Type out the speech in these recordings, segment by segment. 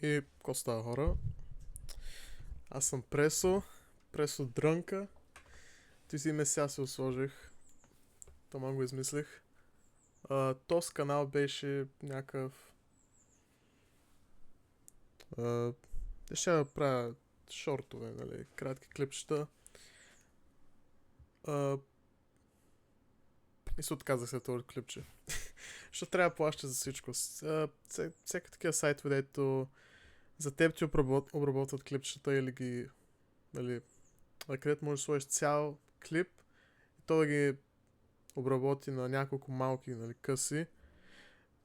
И какво става, хора? Аз съм Пресо Дрънка. Ти си име сега се сложих. Тома го измислих. Този канал беше някакъв... Ще да правя шортове, нали, кратки клипчета. И се отказах след това клипче. Защото трябва да плащаш за всичко. Всяка такива сайтове, дето за теб ти обработват клипчета или ги... Нали, където можеш да сложиш цял клип и то да ги обработи на няколко малки, нали, къси.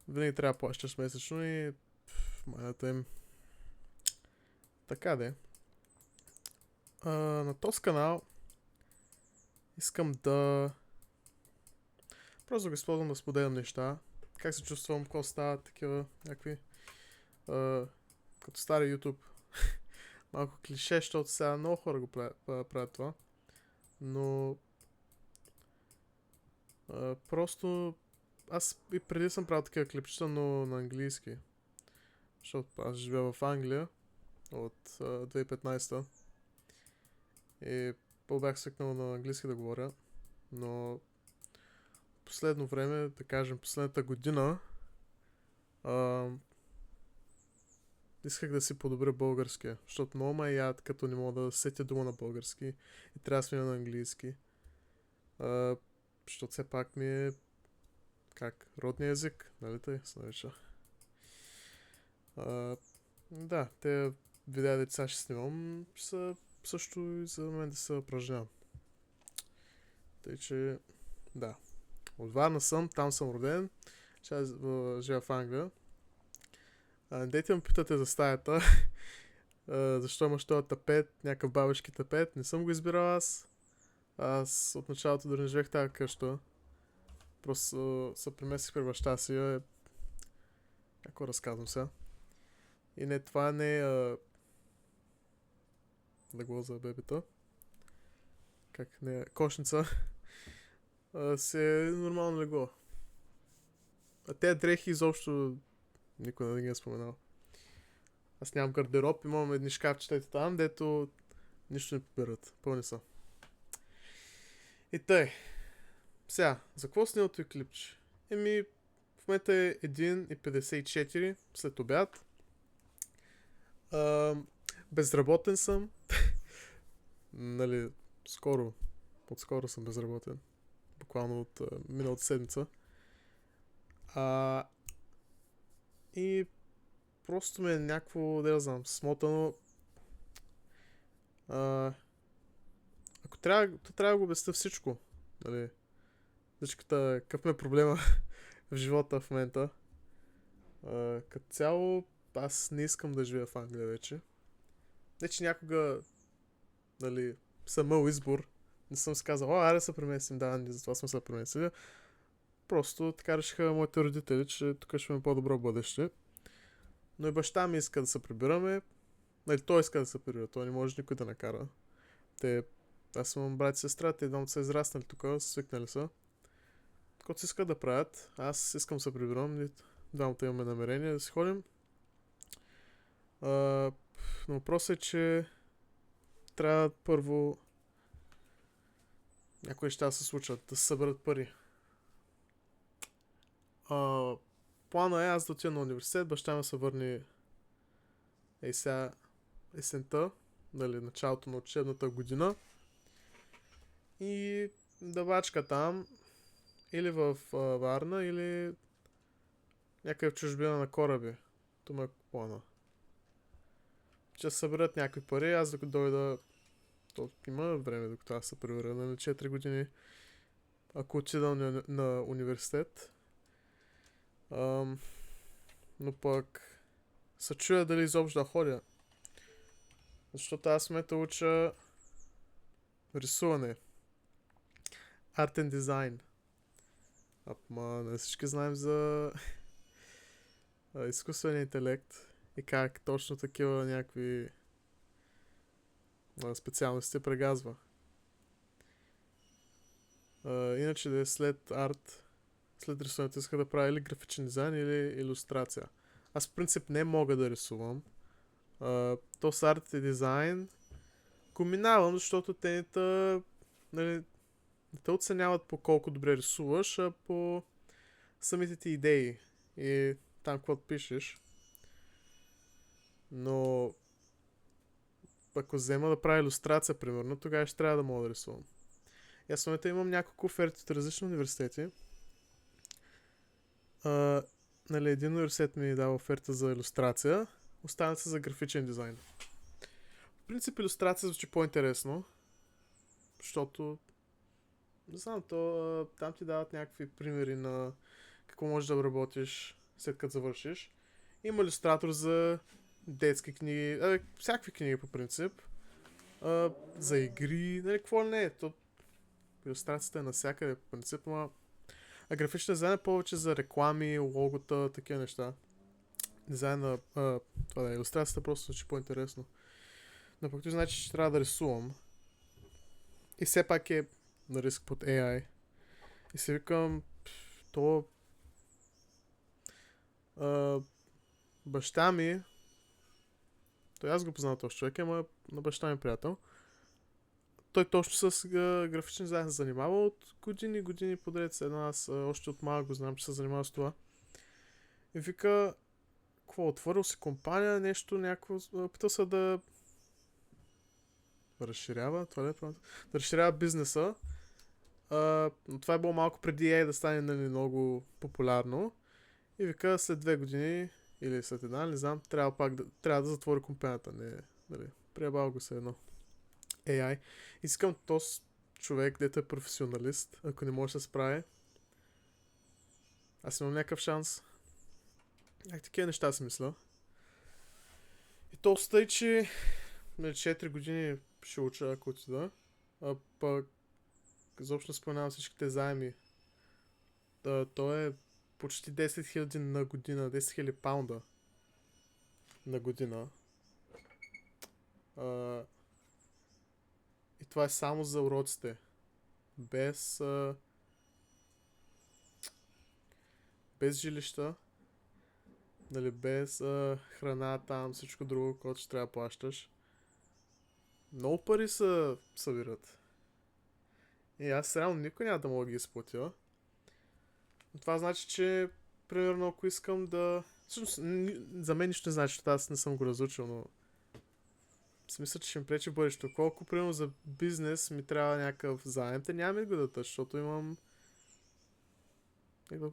Винаги трябва да плащаш месечно и майната им. Така де. На този канал искам да просто го използвам да споделям неща. Как се чувствам, какво става, такива някакви като стари YouTube. Малко клише, защото сега много хора го правят това. Но просто аз и преди съм правил такива клипчета, но на английски. Защото аз живея в Англия от 2015 и по-бях свикнал на английски да говоря. Но последно време, да кажем последната година, исках да си подобря българския, защото много ме яд, като не мога да сетя дума на български и трябва да сме на английски. Защото все пак ми е родния език, нали тъй се нарича. Да, те видеа деца ще снимам, са също и за мен да се упражнявам. Тъй че, да. От Варна съм, там съм роден, сега живея в Англия. Дете ме питате за стаята, защо имаш този тапет, някакъв бабешки тапет, не съм го избирал аз. Аз от началото дори не живех тази къща. Просто се преместих при баща си. Какво разказвам сега? И не, това не е легло за бебета. Как не е? Кошница. Си е нормално легло. А те дрехи изобщо никой не ги е споменал. Аз нямам гардероб, имам едни шкафчета там, дето нищо не побират. Пълни са. И тъй. Сега, за какво снимал този клипче? В момента е 1:54 след обяд. Безработен съм. Нали, отскоро съм безработен. Буквално от миналата седмица. И просто ми е някакво, да знам, смотано. Ако трябва да го обясня всичко. Нали, всичката, какъв ме е проблема в живота в момента. Като цяло, аз не искам да живея в Англия вече. Не, че някога, нали, съм имал избор. Не съм си казал, айде да се преместим, да, не затова съм се преместили. Просто така решиха моите родители, че тук ще има по-добро бъдеще. Но и баща ми иска да се прибираме. Нали, той иска да се прибира, той не може никой да накара. Аз имам брат и сестра, те двамата са израснали тук, свикнали са. Когато си искат да правят, аз искам да се прибирам, двамата имаме намерение да си ходим. Но въпросът е, че трябва първо някои неща да се случат, да се съберат пари. Плана е аз да отида на университет, баща ми се върне сега есента, нали, началото на учебната година. И да бачка там или в Варна, или някъде в чужбина на кораби. Това е плана. Ще се съберат някакви пари, аз докато дойда, то има време докато аз се превърна на 4 години. Ако отида на университет. Но пък се чуя дали изобщо да ходя. Защото аз в момента уча рисуване. Art and Design. Не всички знаем за изкуствения интелект и как точно такива някакви специалности прегазва. Иначе да е след рисуването иска да правя или графичен дизайн, или илюстрация. Аз в принцип не мога да рисувам, То с арт и дизайн го минавам, защото те нали, не те оценяват по колко добре рисуваш, а по самите ти идеи и там какво пишеш. Но ако взема да правя илюстрация, примерно, тогава ще трябва да мога да рисувам. И аз в момента имам няколко оферти от различни университети. Нали, един университет ми дава оферта за илюстрация, останат се за графичен дизайн. В принцип илюстрация звучи по-интересно, защото не знам, там ти дават някакви примери на какво можеш да работиш след като завършиш. Има илюстратор за детски книги, всякакви книги по принцип, за игри, нали, какво ли не е. Илюстрацията е навсякъде по принцип, а графичен дизайн е повече за реклами, логота, такива неща. Дизайна, това да е, илюстрацията просто звучи по-интересно. Но пък това значи, че трябва да рисувам. И все пак е на риск под AI. И си викам, то баща ми, той аз го познавам този човек, ама на баща ми приятел. Той точно с графичен дизайн се занимава от години подред. Едно аз още от малък го знам, че се занимава с това. И вика, какво отворил си компания, нещо, някакво, питал се да разширява, това ли е правилно? Да разширява бизнеса. Но това е било малко преди AI да стане нали, много популярно. И вика след 2 години или след една, не знам, трябва да затвори компанията. Не, нали, приебал го се едно. AI. Искам този човек, дето е професионалист, ако не може да се справи. Аз имам някакъв шанс. Такива неща си мисля. И то стай, че 4 години ще уча, ако отида. А пък изобщо споменавам всичките заеми. То е почти 10 000 на година, 10 000 паунда на година. И това е само за уроците. Без жилища. Нали, без храна там, всичко друго, което ще трябва да плащаш. Много пари се събират. И аз реално никой няма да мога да ги изплатя. Но това значи, че примерно ако искам да... Всъщност, за мен нищо не значи, защото аз не съм го разучил, но... В смисъл, че ще ми пречи бъдещето. Колко, примерно, за бизнес ми трябва някакъв заем, те няма ми го дадат, защото имам...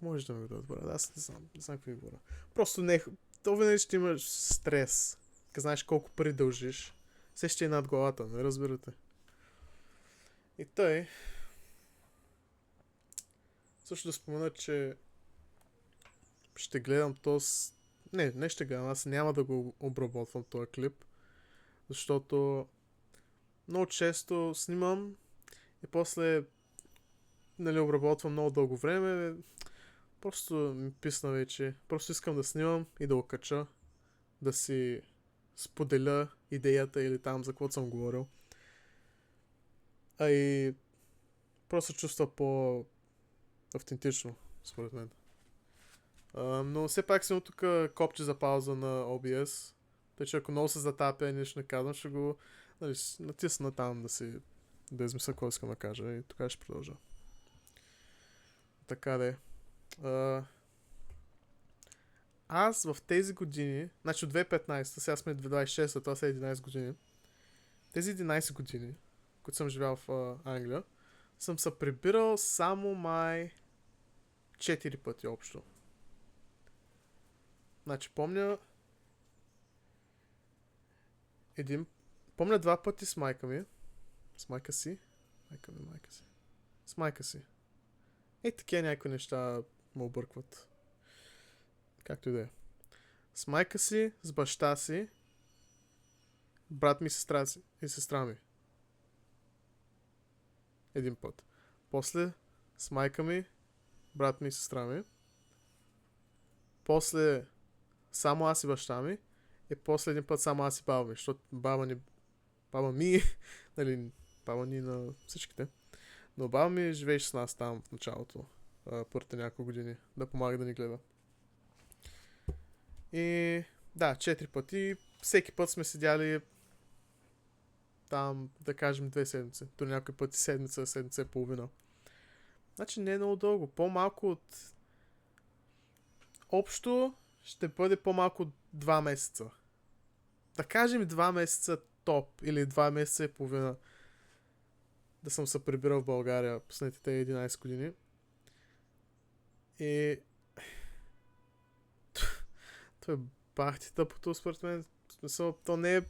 Може да ми го дадат, аз не знам какво ми говоря. Просто не... То винаги ще имаш стрес. Къде знаеш колко пари дължиш. Все ще е над главата, не разбирате. И тъй... Също да спомена, че ще гледам този... Не ще гледам, аз няма да го обработвам този клип, защото много често снимам и после нали, обработвам много дълго време. Просто ми писна вече. Просто искам да снимам и да окача, да си споделя идеята или там за каквото съм говорил. И просто чувства по-автентично, според мен. Но все пак съм тук копче за пауза на OBS. Тъй, че ако много се затапя и нищо не казвам, ще го нали, натисна там да измисля какво искам да кажа и тогава ще продължа. Така да е. Аз в тези години, значи от 2015, сега сме 2026, това са 11 години. Тези 11 години, които съм живял в Англия, съм се прибирал само май 4 пъти общо. Значи помня помня 2 пъти с майка ми. С майка си. С майка си. Такива някои неща ме объркват. Както и да е. С майка си, с баща си, брат ми и сестра ми. Един път. После с майка ми, брат ми и сестра ми. После само аз и баща ми. И после един път само аз и баба ми, защото баба ми, нали, баба ни на всичките. Но баба ми живееше с нас там в началото, първите няколко години, да помага да ни гледа. И да, 4 пъти, всеки път сме седяли там, да кажем, 2 седмици. До някой път седмица, седмица и половина. Значи не е много дълго. По-малко от... Общо ще бъде по-малко от 2 месеца. Да кажем 2 месеца топ или 2 месеца и половина да съм се прибирал в България последните 11 години. И... Това е бахти тъпото според мен. В смисъл, то не е...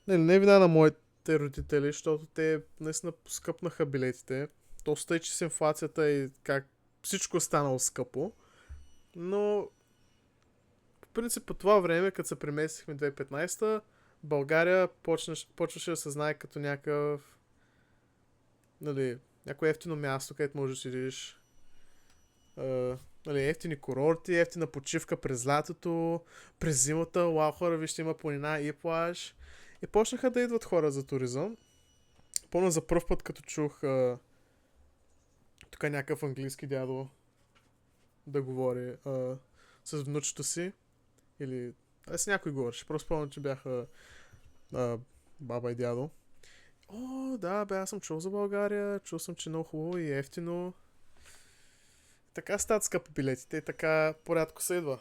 Не е вина на моите родители, защото те наистина скъпнаха билетите. То стай, че с инфлацията и как всичко е станало скъпо. Но по принцип по това време, като се преместихме 2015, България почваше да се знае като някакъв, нали, някое ефтино място, където можеш да седиш. Нали, ефтини курорти, ефтина почивка през лятото, през зимата, вау хора, вижте има планина и плаж. И почнаха да идват хора за туризъм. Помня за пръв път, като чух тук някакъв английски дядо да говори с внучето си. Или... с някой говореше. Просто помня, че бяха баба и дядо. О, да, бе, аз съм чул за България. Чул съм, че е много хубаво и ефтино. Така стават скъпи билетите и така порядко се идва.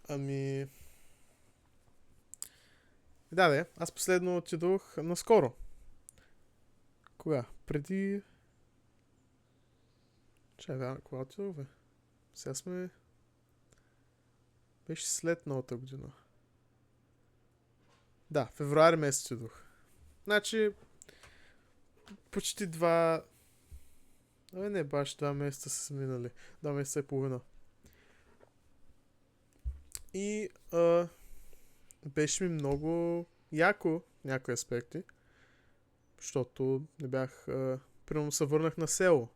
Ами... Да, аз последно отидох наскоро. Кога? Преди... кога отидох, бе? Сега сме... Беше след новата година. Да, февруари месец отидох. Значи... Почти 2... не, баш 2 месеца са минали. 2 месеца и половина. И... беше ми много яко някои аспекти. Защото не бях... примерно се върнах на село.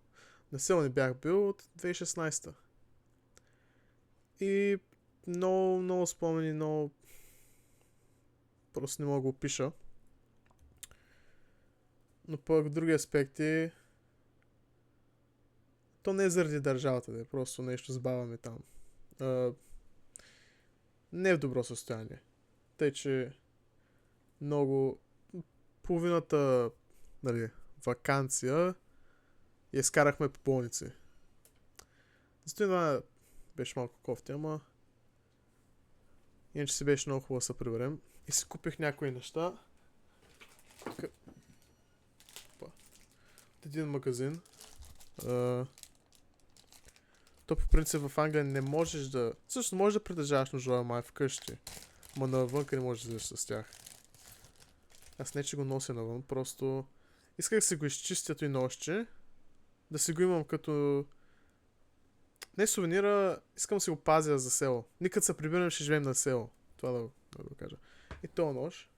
На село не бях бил от 2016. И много спомени, много... Просто не мога да го опиша. Но пък други аспекти... То не е заради държавата, да е просто нещо забавяме там. Не е в добро състояние. Тъй, че много... Половината, нали, ваканция я изкарахме по болници. Затова това беше малко кофти, ама... Иначе си беше много хубаво да се приберем. И си купих някои неща. От един магазин. То по принцип в Англия не можеш да... Също можеш да притежаваш ножове май вкъщи. Ма навънка не можеш да излезеш с тях. Аз не че го нося навън, просто... Исках да си го изчистя и нощче. Да си го имам като... Не сувенира, искам да си го пазя за село. Никъде се прибирам, ще живеем на село. Това да го кажа. И то нож.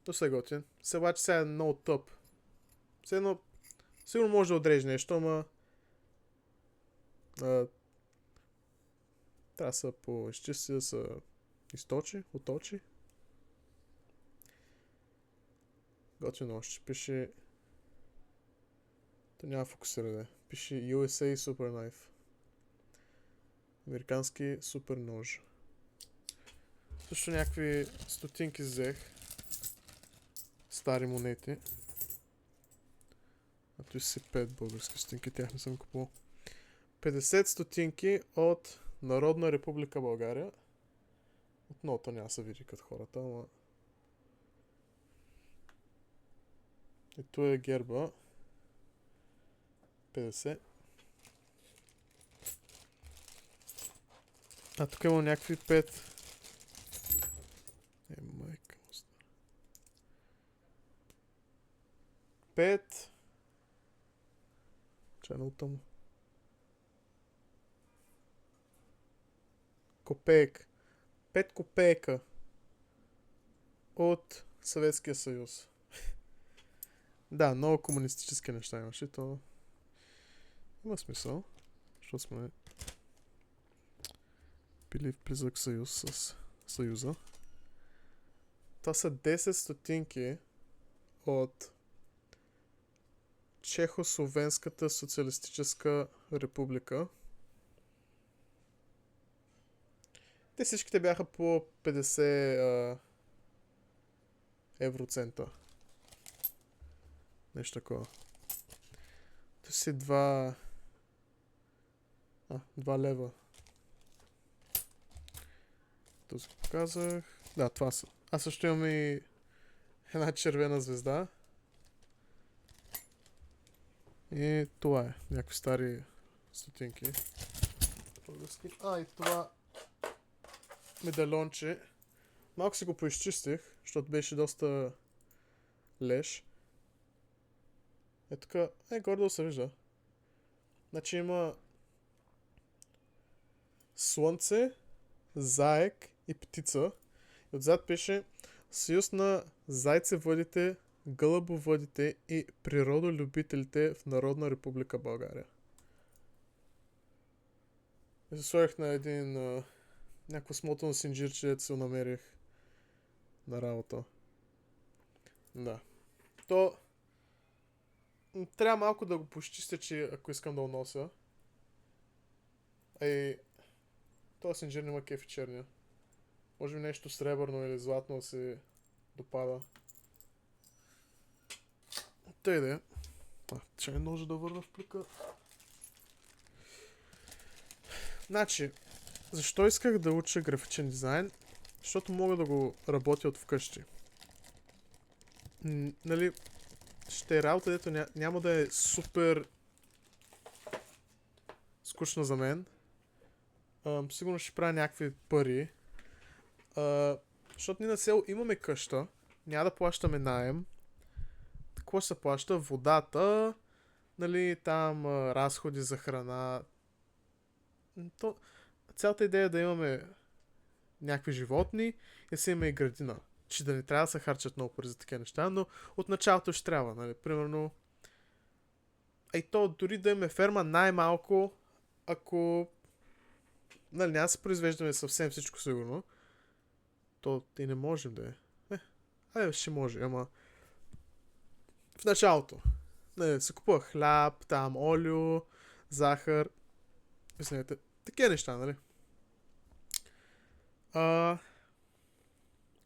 То се готин. Се обаче сега е много тъп. Все едно... Сигурно може да отрежи нещо, ама... трябва да се поизчисти, да се източи, оточи. Готин нож. Пише... То няма фокусиране. Пише USA Super Knife. Американски супер нож. Също някакви стотинки взех. Стари монети. А той си 5 български стотинки, тях не съм купувал. 50 стотинки от Народна република България. Отново то няма се види като хората, ама... И тук е герба. 50. А тук има някакви 5. Майка му стара. 5. Чай много тъмно. Копейк. 5 копейка. От Съветския съюз. Да, много комунистически неща имаше. То има смисъл. Защото сме били в близък съюз с Съюза. Това са 10 стотинки от Чехословенската социалистическа република. Те всичките бяха по 50 евроцента. Нещо такова. То си 2 лева. Този го показах. Да, това са. Аз също имам и една червена звезда. И това е. Някакви стари стотинки. И това медальонче. Малко си го поизчистих, защото беше доста леш. Така, гордо се вижда. Значи има слънце, заек и птица. И отзад пише Съюз на зайцевъдите, гълъбовъдите и природолюбителите в Народна република България. И се сложих на един някакво смотано синджирче, дето се намерих на работа. Да. То трябва малко да го почистя, че ако искам да го нося. Този синджир няма кефи черния. Може би нещо сребърно или златно да се допада. Тъй да е. Че не може да върна в плика. Значи, защо исках да уча графичен дизайн? Защото мога да го работя от вкъщи. Нали, ще е работа, дето няма да е супер скучно за мен. Сигурно ще правя някакви пари. Защото ние на село имаме къща. Няма да плащаме наем. Какво ще се плаща? Водата, нали, там разходи за храна. Цялата идея е да имаме някакви животни и да си имаме и градина. Че да не трябва да се харчат много пари за такива неща, но от началото ще трябва, нали, примерно. То дори да имаме ферма най-малко, ако нали, няма да се произвеждаме съвсем всичко сигурно, то и не можем да е. Ще може, ама в началото. Нали, се купува хляб, там олио, захар. Извинете, такива неща, нали?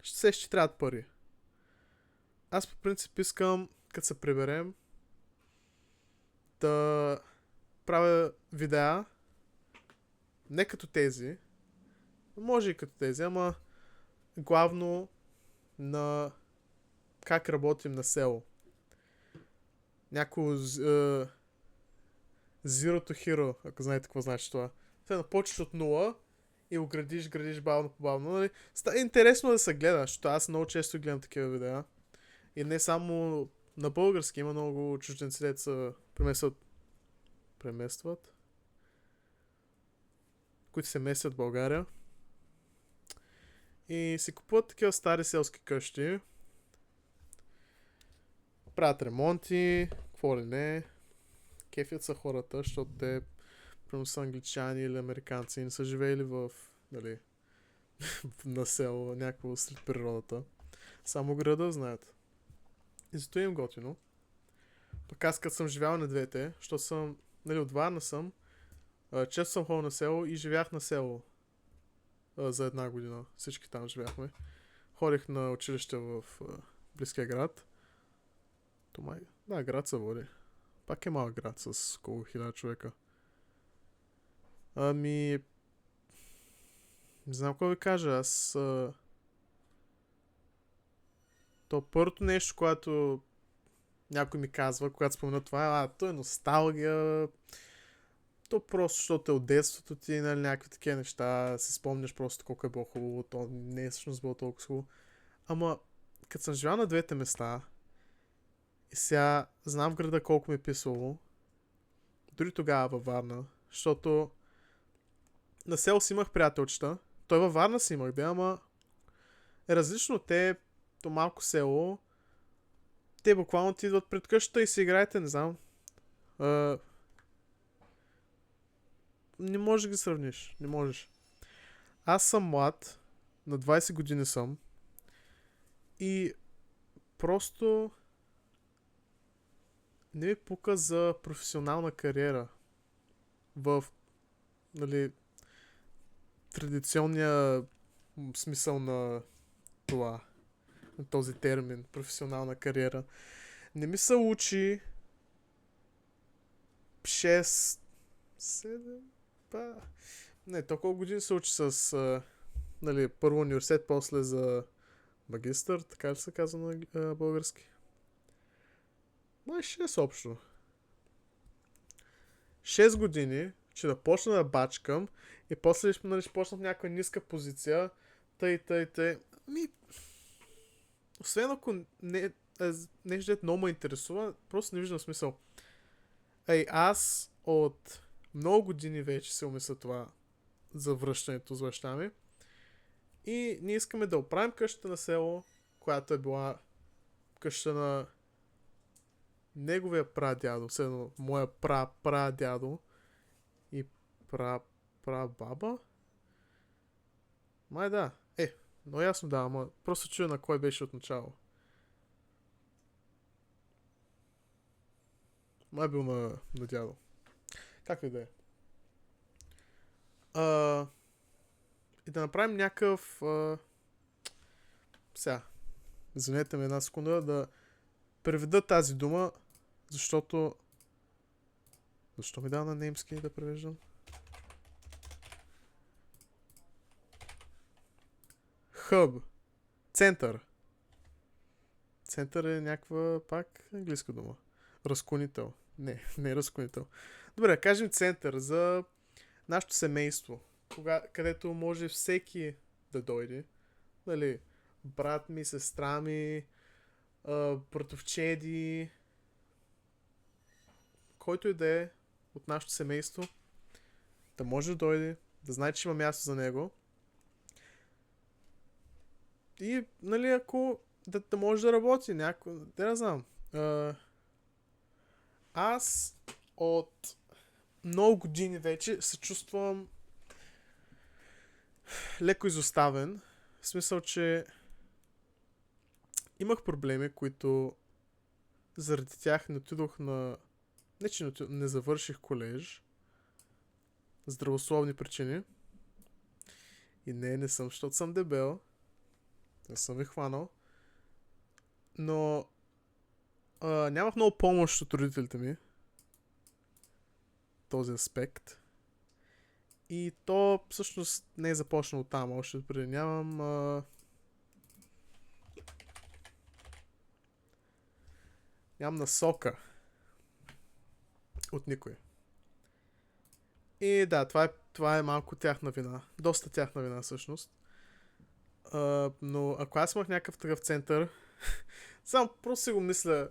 Ще трябват пари. Аз по принцип искам, като се приберем, да правя видеа, не като тези, може и като тези, ама главно на как работим на село. Някакво Zero to Hero, ако знаете какво значи това. Почваш от нула и го градиш бавно по бавно. Нали? Е интересно да се гледа, защото аз много често гледам такива видеа. И не само на български, има много чужденци, дето се преместват, които се местят в България. И си купуват такива стари селски къщи. Правят ремонти, какво ли не. Кефят са хората, защото те примерно са англичани или американци и не са живеели в, нали, на село, някакво сред природата. Само града знаят. И зато им готино. Пък аз като съм живял на двете, защото съм, нали, от Варна съм, често съм ходил на село и живях на село за 1 година. Всички там живяхме. Ходих на училище в близкия град. Да, град се води. Пак е малък град с около 1000 човека. Не знам какво ви кажа, аз... То първото нещо, което някой ми казва, когато спомена това, то е носталгия. То просто, защото е от детството ти, нали, някакви такива неща, си спомняш просто колко е било хубаво, то не е всъщност било толкова хубаво. Ама, като съм живял на двете места, и сега знам в града колко ми е писало, дори тогава във Варна, защото на село си имах приятелчета, той във Варна си имах, ама е различно. То малко село, те буквално ти идват пред къщата и си играете, не знам. Не можеш да ги сравниш, не можеш. Аз съм млад, на 20 години съм и просто не ми пука за професионална кариера в, нали, традиционния смисъл на това, на този термин, професионална кариера. Не ми се учи 6, 7, не, толкова години се учи с нали, първо университет, после за магистър, така ли се казва на български? Май 6 общо. 6 години, че да почна да бачкам и после нали, ще почна в някаква ниска позиция, тъй. Освен ако нещо дето много ме интересува, просто не виждам смисъл. Аз от много години вече се умисля това за връщането с баща ми. И ние искаме да оправим къщата на село, която е била къща на неговия прадядо, следно моя прадядо и прабаба. Май да. Но ясно да, ама просто чуя на кой беше от начало. Май бил на дядо. Както и да е. И да направим някакъв... Сега, извинете ме една секунда, да преведа тази дума, защото... Защо ми дава на немски да превеждам? Хъб. Център. Център е някаква пак английска дума. Разклонител. Не е разклонител. Добре, кажем център за нашето семейство. Където може всеки да дойде. Нали, брат ми, сестра ми, братовчеди, който и да е от нашето семейство, да може да дойде, да знае, че има място за него. И, нали, ако да може да работи някой, да знам. Аз от много години вече се чувствам леко изоставен. В смисъл, че имах проблеми, които заради тях не отидох на... Не, че не завърших колеж. Здравословни причини. И не съм, защото съм дебел. Не съм ви хванал. Но нямах много помощ от родителите ми. Този аспект. И то всъщност не е започнало там. Още преди нямам насока от никой. И да, това е малко тяхна вина. Доста тяхна вина всъщност. Но ако аз имах някакъв такъв център, само просто си го мисля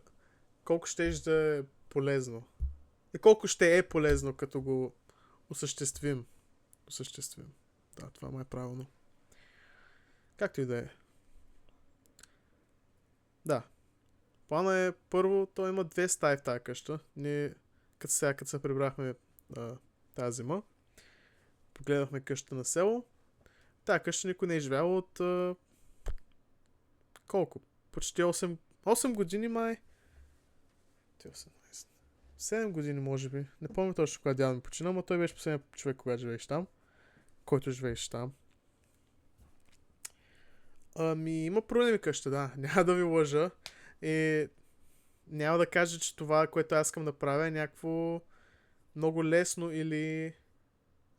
колко ще да е полезно. И колко ще е полезно, като го осъществим. Да, това май е правилно. Както и да е. Да. Плана е първо, той има 2 стаи в тази къща. Ние, като се прибрахме тази зима, погледахме къщата на село. Тази къща никой не е живял от колко? Почти 8 години май. 7 години може би. Не помня точно кога дядо ми почина, но той беше последният човек, когато живееше там. Който живееше там. Има проблеми къща, да. Няма да ви лъжа. И няма да кажа, че това, което аз искам да правя е някакво много лесно или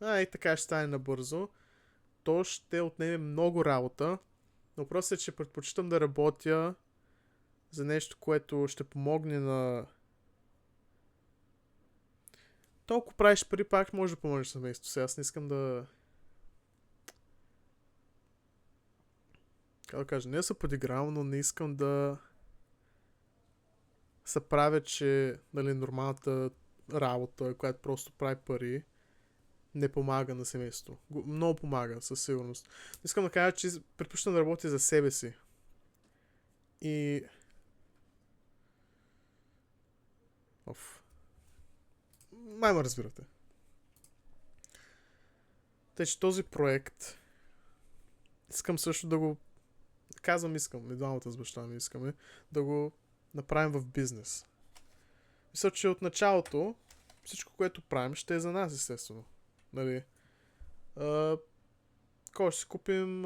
и така ще стане набързо. То ще отнеме много работа, но просто е, че предпочитам да работя за нещо, което ще помогне на... Толкова правиш пари, пак може да помогнеш семейството си. Аз не искам да... Как да кажа, не да се подигравам, но не искам да се правя, че нали, нормалната работа, която просто прави пари, не помага на семейството. Много помага, със сигурност. Искам да кажа, че предпочитам да работя за себе си. И... Май ме разбирате. Тъй, че този проект искам също да го... искам, и двамата с баща ми искаме да го направим в бизнес. Мисля, че от началото всичко, което правим, ще е за нас, естествено. Нали? Какво ще си купим?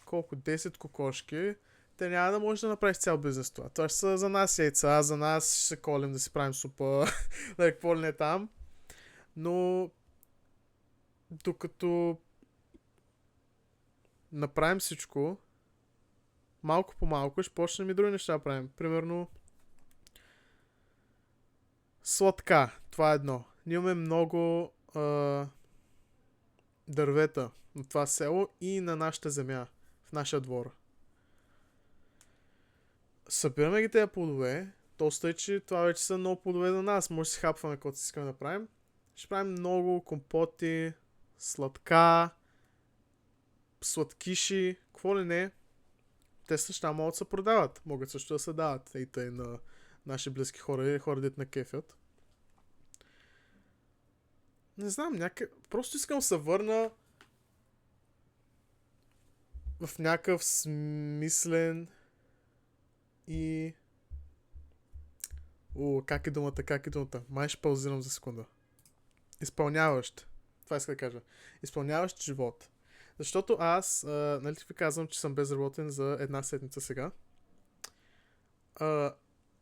Колко? 10 кокошки. Те няма да може да направиш цял бизнес това. Това ще са за нас яйца, за нас ще се колим да си правим супа, да какво ли не там. Но докато направим всичко, малко по малко ще почнем и други неща да правим. Примерно сладка. Това е едно. Ние имаме много дървета на това село и на нашата земя, в нашия двор. Събираме ги тези плодове, то стои, че това вече са много плодове за нас. Може да си хапваме, каквото си искаме да правим. Ще правим много компоти, сладка, сладкиши, какво ли не. Те също могат да се продават. Могат също да се дават и тъй на наши близки хора или хора, дето на кефят. Не знам, просто искам да се върна в някакъв смислен и... как е думата? Май ще паузирам за секунда. Изпълняващ. Това иска да кажа. Изпълняващ живот. Защото аз, нали ти ви казвам, че съм безработен за една седмица сега.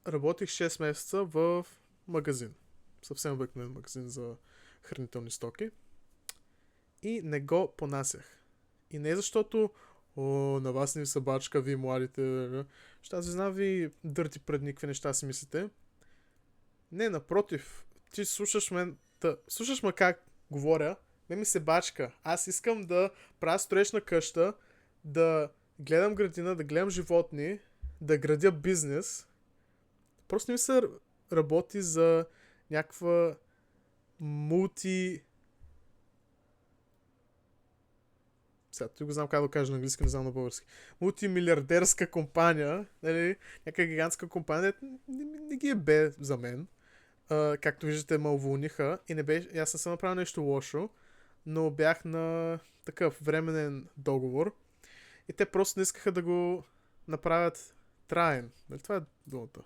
Работих 6 месеца в магазин. Съвсем обикновен магазин за хранителни стоки. И не го понасях. И не защото на вас не ви са бачка, вие младите. Ще аз ви знам, ви дърти пред никакви неща си мислите. Не, напротив. Ти слушаш ме как говоря. Не ми се бачка. Аз искам да правя строеж на къща, да гледам градина, да гледам животни, да градя бизнес. Просто не ми се работи за някаква Сега, той го знам как да кажа на английски, не знам на български. Мултимилиардерска компания, нали, някаква гигантска компания, не ги е бе за мен. Както виждате, ме уволниха и не беше, аз не съм направил нещо лошо, но бях на такъв временен договор и те просто не искаха да го направят траен. Нали, това е думата.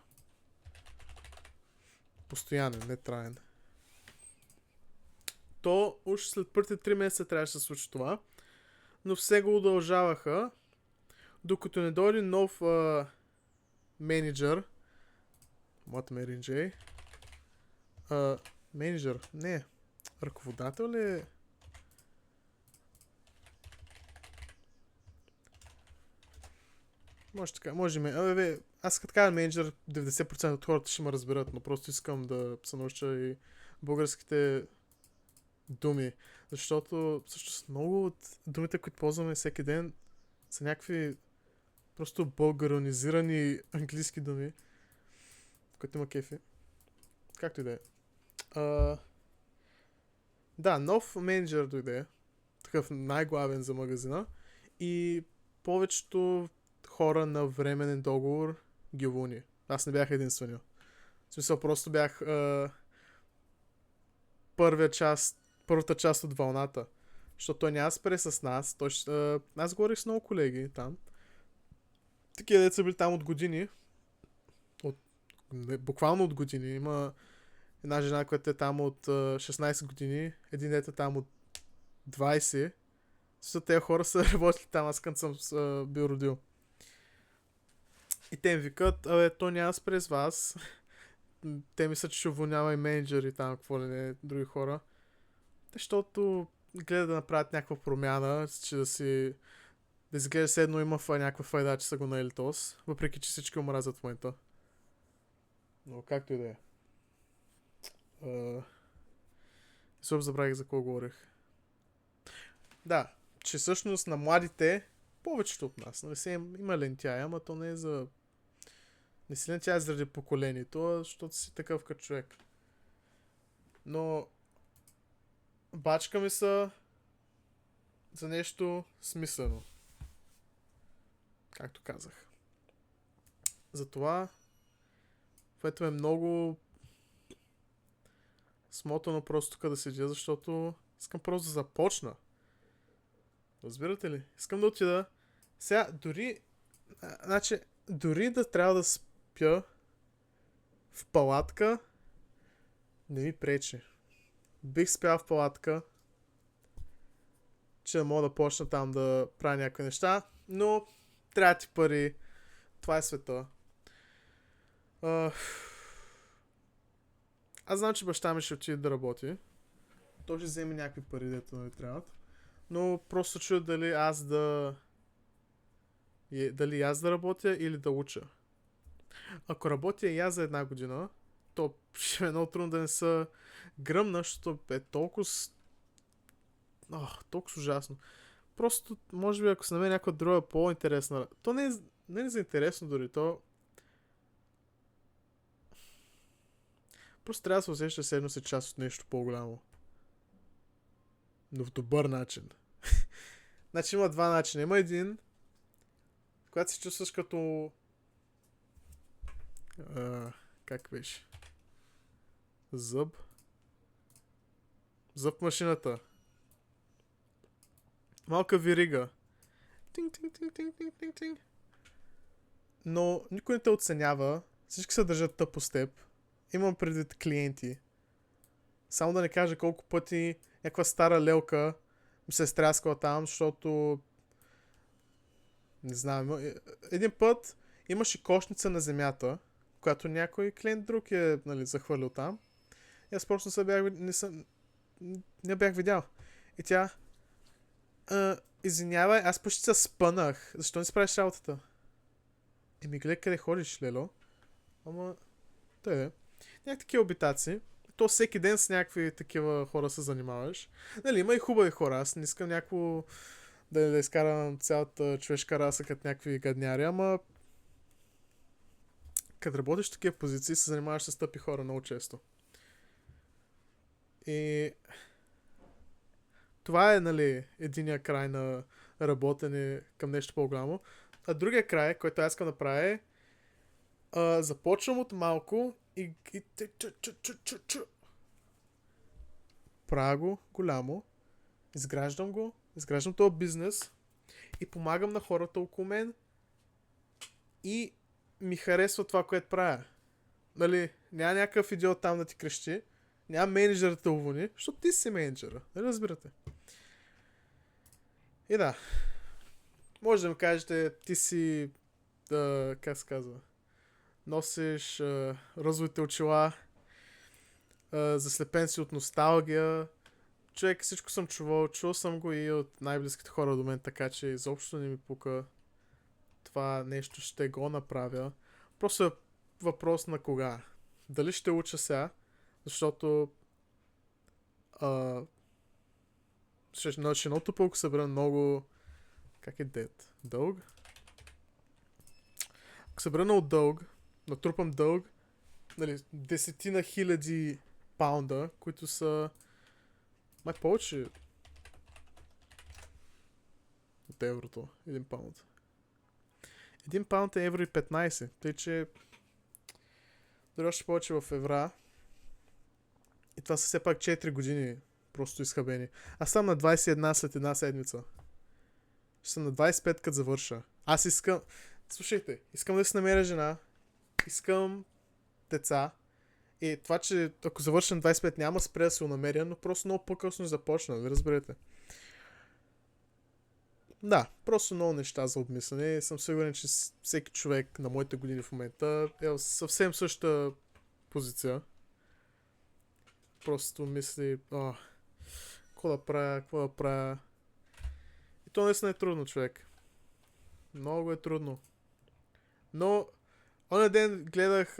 Постоянен, не траен. То уж след първите 3 месеца трябваше да се случи това, но все го удължаваха, докато не дойде нов менеджер. What менеджер? Менеджер, не. Ръководател ли е? Може така, може ми. Аз като кажа менеджер, 90% от хората ще ме разберат, но просто искам да се науча и българските думи. Защото всъщност много от думите, които ползваме всеки ден, са някакви просто българонизирани английски думи, които има кефи. Както и да е. Да, нов менеджер дойде. Такъв най-главен за магазина. И повечето хора на временен договор ги уволни. Аз не бях единствения. В смисъл, просто бях първата част от вълната. Защото той няма спре с нас. Аз говорих с много колеги там. Такива деца били там от години. Буквално от години. Има една жена, която е там от 16 години. Един дете там от 20. Защото тези хора са работили там, аз къде съм бил родил. И те им викат, то няма спре с вас. Те мислят, че ще уволнява и менеджери там, какво ли не, други хора. Защото гледат да направят някаква промяна, че да изглежда се едно има някаква файда, че са го наели тос, въпреки че всички омразят в момента. Но както и да е. Изобщо забравих за какво говорих. Да, че всъщност на младите, повечето от нас, нали, има лентяя, ама то не е за... Не си лентяя заради поколението, защото си такъв като човек. Но бачка ми са за нещо смислено. Както казах. Затова което е много смотано просто тук да седя, защото искам просто да започна. Разбирате ли? Искам да отида. Сега, дори да трябва да спя в палатка, не ми пречи. Бих спял в палатка, че мога да почна там да правя някакви неща, но трябва ти пари. Това е света. А, Аз знам, че баща ми ще отиде да работи. Той ще вземе някакви пари, дето нали трябват. Но просто чуя дали дали аз да работя или да уча. Ако работя и аз за една година, то ще е много трудно да не са гръмна, защото е толкова ужасно. Просто, може би, ако се намери някаква друга по-интересна... То не е за интересно дори, то... Просто трябва да се усеща седно си част от нещо по-голямо. Но в добър начин. Значи има два начина. Има един, когато се чувстваш като... как беше? Зъб машината. Малка верига. Тинг. Но никой не те оценява. Всички се държат тъпо с теб. Имам предвид клиенти. Само да не кажа колко пъти някаква стара лелка ми се е стряскала там, защото не знам. Един път имаше кошница на земята, която някой клиент друг е захвърлил там. И аз просто не бях видял. И тя извинявай, аз почти се спънах. Защо не справиш работата? Гледай къде ходиш, лело. Ама... Той е. Някакви такива обитаци. То всеки ден с някакви такива хора се занимаваш. Нали, има и хубави хора. Аз не искам някакво да изкарам цялата човешка раса като някакви гадняри, ама като работиш в такива позиции, се занимаваш с тъпи хора много често. И това е, единия край на работене към нещо по-голямо. А другия край, който аз искам да правя е започвам от малко и правя го голямо, изграждам този бизнес и помагам на хората около мен и ми харесва това, което правя. Няма някакъв идиот там да ти крещи, няма менеджерът да уволни, защото ти си менеджера. Разбирате. И да. Може да ми кажете, ти си как се казва, носиш розовите очила, заслепен си от носталгия. Човек, всичко съм чувал съм го и от най-близките хора до мен, така че изобщо не ми пука това нещо, ще го направя. Просто е въпрос на кога. Дали ще уча сега, защото ще много тупълко събера много... Как е дед? Дълг? Ако събера много дълг, натрупам дълг, десетина хиляди паунда, които са май повече от еврото. 1 паунд. 1 паунд е евро и 15. Тъй, че дори още повече в евра. И това са все пак 4 години просто изхабени. Аз съм на 21 след една седмица. Ще съм на 25 като завърша. Аз искам... Слушайте, искам да си намеря жена. Искам деца. И това, че ако завършам 25 няма спре да се намеря, но просто много по-късно започна, да разберете. Да, просто много неща за обмислене. Съм сигурен, че всеки човек на моите години в момента е в съвсем същата позиция. Просто мисли, какво да правя. И то наистина е трудно, човек. Много е трудно. Но, онен ден гледах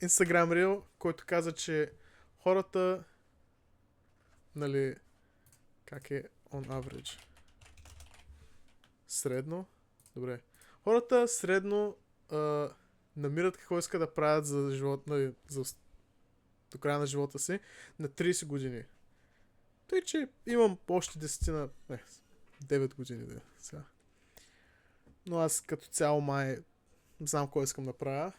Instagram Reel, който каза, че хората, как е on average? Средно? Добре. Хората средно намират какво искат да правят за живот, до края на живота си на 30 години. Тъй, че имам още 9 години да сега. Но аз като цяло май знам какво искам да правя.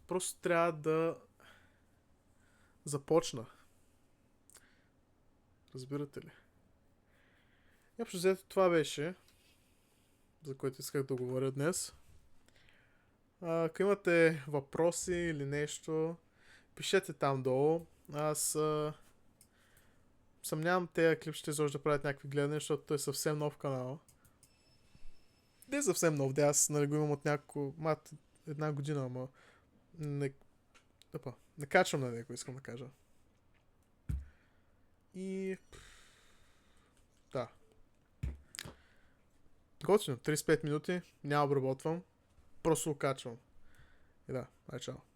Просто трябва да започна. Разбирате ли? И общо взето това беше, за което исках да говоря днес. Ако имате въпроси или нещо, пишете там долу. Аз съмнявам тези клип ще изложи да правят някакви гледания, защото той е съвсем нов канал. Не е съвсем нов, да, аз нали го имам от няколко, една година, ама не, не качвам на него, искам да кажа. И да. Готино, 35 минути, няма обработвам, просто го качвам. И да, чао.